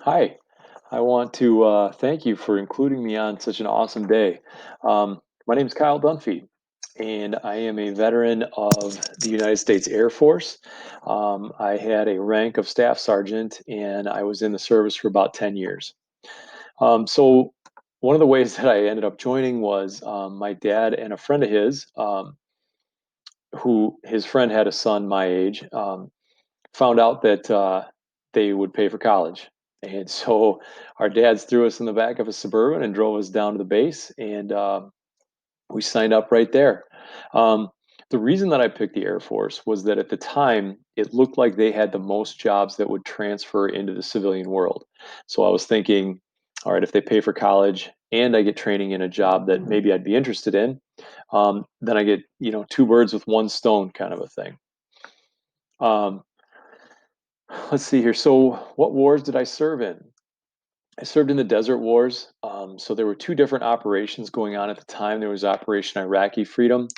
Hi, I want to thank you for including me on such an awesome day. My name is Kyle Dunphy, and I am a veteran of the United States Air Force. I had a rank of staff sergeant, and I was in the service for about 10 years. So, one of the ways that I ended up joining was my dad and a friend of his, who his friend had a son my age. Found out that they would pay for college. And so our dads threw us in the back of a Suburban and drove us down to the base, and we signed up right there. Um, the reason that I picked the Air Force was that at the time, it looked like they had the most jobs that would transfer into the civilian world. So I was thinking, all right, if they pay for college and I get training in a job that maybe I'd be interested in, then I get, two birds with one stone kind of a thing. Um, Let's see here. So, what wars did I serve in? I served in the Desert Wars. So, there were two different operations going on at the time. There was Operation Iraqi Freedom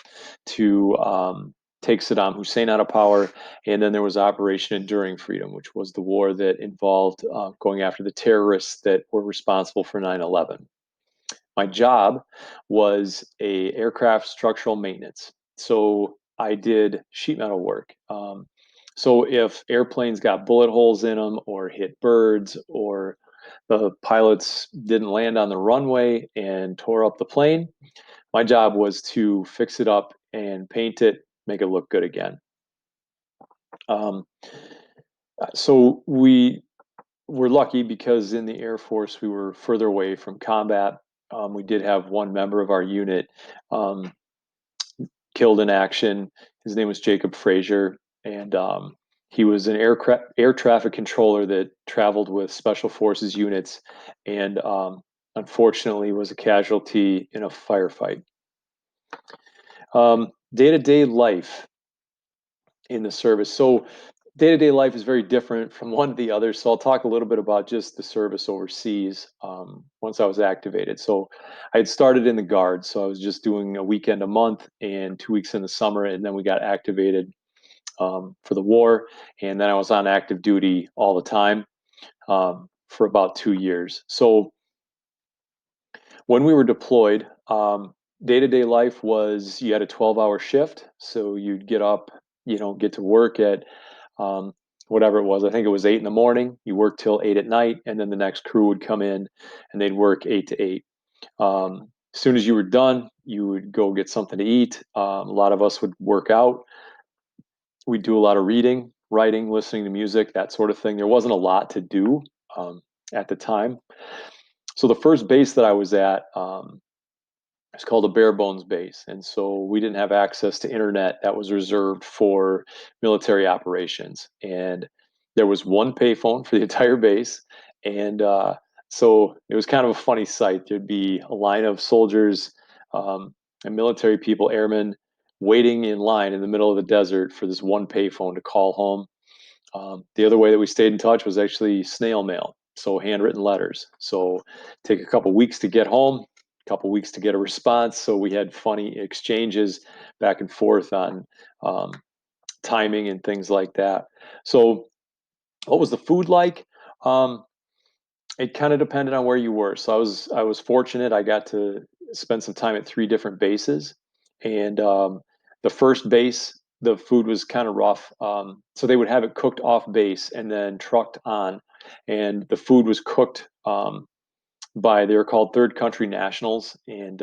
to take Saddam Hussein out of power. And then there was Operation Enduring Freedom, which was the war that involved going after the terrorists that were responsible for 9/11. My job was a aircraft structural maintenance. So I did sheet metal work. So if airplanes got bullet holes in them or hit birds or the pilots didn't land on the runway and tore up the plane, my job was to fix it up and paint it, make it look good again. Um, so we were lucky because in the Air Force we were further away from combat. We did have one member of our unit um, killed in action. His name was Jacob Frazier, and he was an air traffic controller that traveled with special forces units, and unfortunately was a casualty in a firefight. Day-to-day life in the service. So day-to-day life is very different from one to the other. So I'll talk a little bit about just the service overseas once I was activated. So I had started in the Guard, so I was just doing a weekend a month and 2 weeks in the summer, and then we got activated for the war, and then I was on active duty all the time for about 2 years. So when we were deployed, day-to-day life was you had a 12-hour shift, so you'd get up, get to work at um, whatever it was. I think it was 8 in the morning. You work till 8 at night, and then the next crew would come in, and they'd work 8 to 8. As soon as you were done, you would go get something to eat. A lot of us would work out. We'd do a lot of reading, writing, listening to music, that sort of thing. There wasn't a lot to do at the time. So the first base that I was at, it's called a bare bones base. And so we didn't have access to internet that was reserved for military operations. And there was one payphone for the entire base. And so it was kind of a funny sight. There'd be a line of soldiers and military people, airmen, waiting in line in the middle of the desert for this one payphone to call home. The other way that we stayed in touch was actually snail mail, so handwritten letters. So take a couple weeks to get home, a couple weeks to get a response. So we had funny exchanges back and forth on um, timing and things like that. So what was the food like? Um, it kind of depended on where you were. So I was fortunate. I got to spend some time at three different bases, and the first base, the food was kind of rough. So they would have it cooked off base and then trucked on, and the food was cooked by they were called third country nationals, and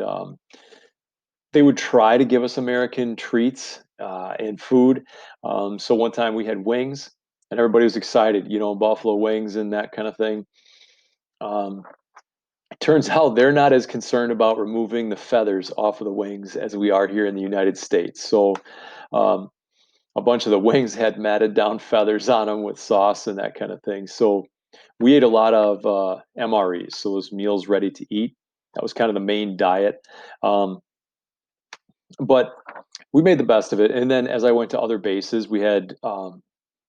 they would try to give us American treats and food. So one time we had wings, and everybody was excited, buffalo wings and that kind of thing. Um, It turns out they're not as concerned about removing the feathers off of the wings as we are here in the United States. So um, a bunch of the wings had matted down feathers on them with sauce and that kind of thing. So we ate a lot of MREs, so those meals ready to eat. That was kind of the main diet. Um, but we made the best of it. And then as I went to other bases, we had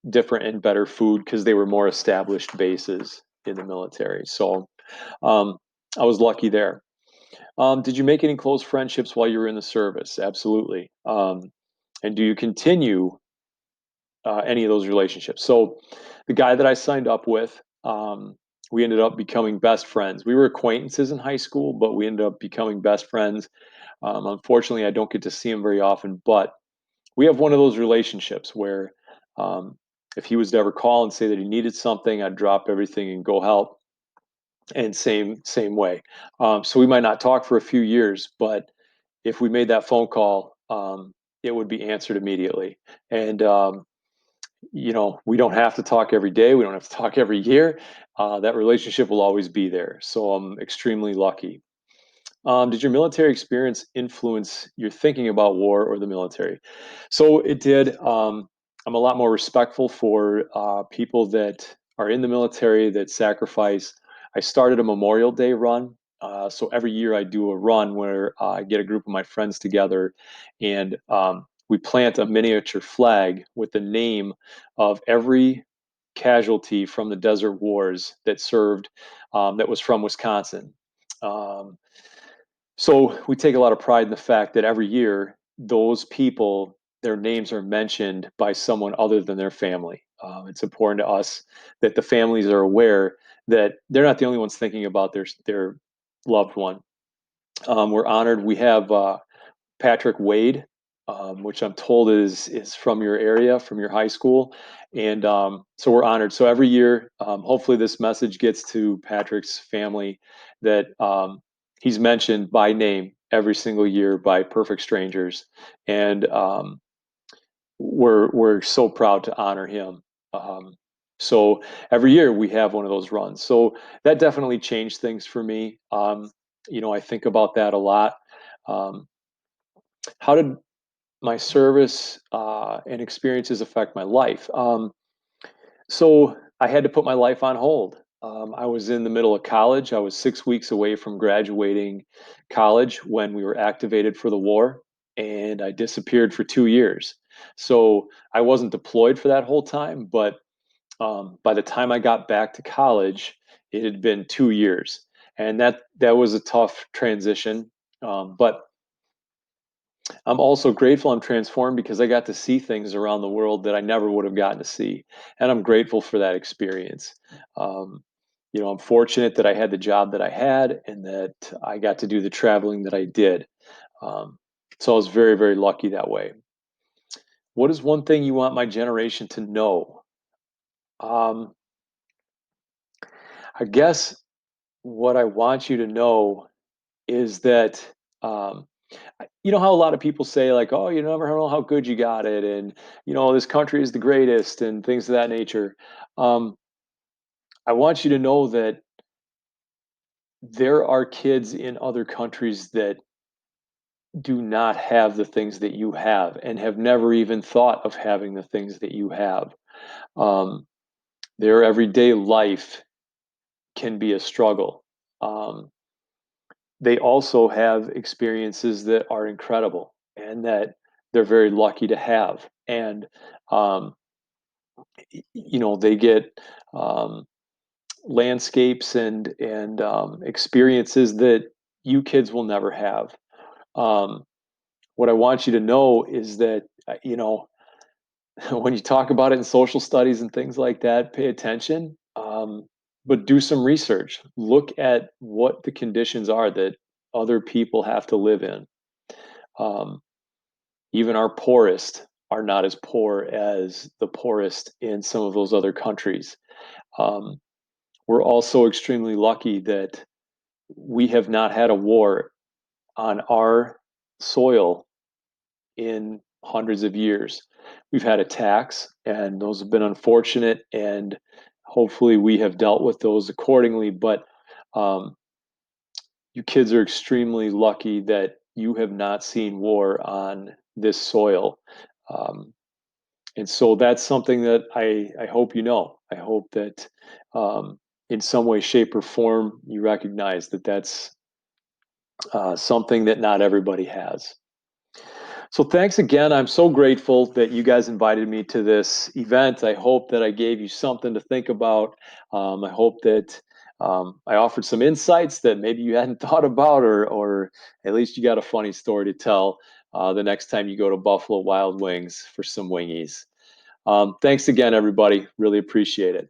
different and better food because they were more established bases in the military. So um, I was lucky there. Did you make any close friendships while you were in the service? Absolutely. And do you continue any of those relationships? So, the guy that I signed up with, we ended up becoming best friends. We were acquaintances in high school, but we ended up becoming best friends. Unfortunately, I don't get to see him very often, but we have one of those relationships where um, if he was to ever call and say that he needed something, I'd drop everything and go help. And same way. So we might not talk for a few years, but if we made that phone call, it would be answered immediately. And we don't have to talk every day. We don't have to talk every year. That relationship will always be there. So I'm extremely lucky. Did your military experience influence your thinking about war or the military? So it did. I'm a lot more respectful for people that are in the military that sacrifice. I started a Memorial Day run. So every year I do a run where I get a group of my friends together and we plant a miniature flag with the name of every casualty from the Desert Wars that served, that was from Wisconsin. Um, so we take a lot of pride in the fact that every year those people, their names are mentioned by someone other than their family. It's important to us that the families are aware that they're not the only ones thinking about their loved one. We're honored. We have Patrick Wade, which I'm told is from your area, from your high school, and so we're honored. So every year, hopefully, this message gets to Patrick's family that he's mentioned by name every single year by perfect strangers, and we're so proud to honor him. Um, so every year we have one of those runs. So that definitely changed things for me. I think about that a lot. Um, how did my service and experiences affect my life? So I had to put my life on hold. I was in the middle of college. I was 6 weeks away from graduating college when we were activated for the war, and I disappeared for 2 years. So I wasn't deployed for that whole time, but by the time I got back to college, it had been 2 years, and that was a tough transition. But I'm also grateful I'm transformed because I got to see things around the world that I never would have gotten to see. And I'm grateful for that experience. Um, I'm fortunate that I had the job that I had and that I got to do the traveling that I did. Um, so I was very, very lucky that way. What is one thing you want my generation to know? Um, I guess what I want you to know is that um, you know how a lot of people say like, oh, you never know how good you got it, and this country is the greatest, and things of that nature. um, I want you to know that there are kids in other countries that do not have the things that you have and have never even thought of having the things that you have. um, their everyday life can be a struggle. um, they also have experiences that are incredible and that they're very lucky to have. And um, they get um, landscapes and experiences that you kids will never have. Um, what I want you to know is that when you talk about it in social studies and things like that, pay attention. But do some research. Look at what the conditions are that other people have to live in. Um, Even our poorest are not as poor as the poorest in some of those other countries. Um, we're also extremely lucky that we have not had a war on our soil in hundreds of years. We've had attacks, and those have been unfortunate, and hopefully we have dealt with those accordingly. But um, you kids are extremely lucky that you have not seen war on this soil. Um, And so that's something that I hope you know. I hope that in some way, shape, or form, you recognize that that's something that not everybody has. So thanks again. I'm so grateful that you guys invited me to this event. I hope that I gave you something to think about. I hope that I offered some insights that maybe you hadn't thought about, or at least you got a funny story to tell the next time you go to Buffalo Wild Wings for some wingies. Thanks again, everybody. Really appreciate it.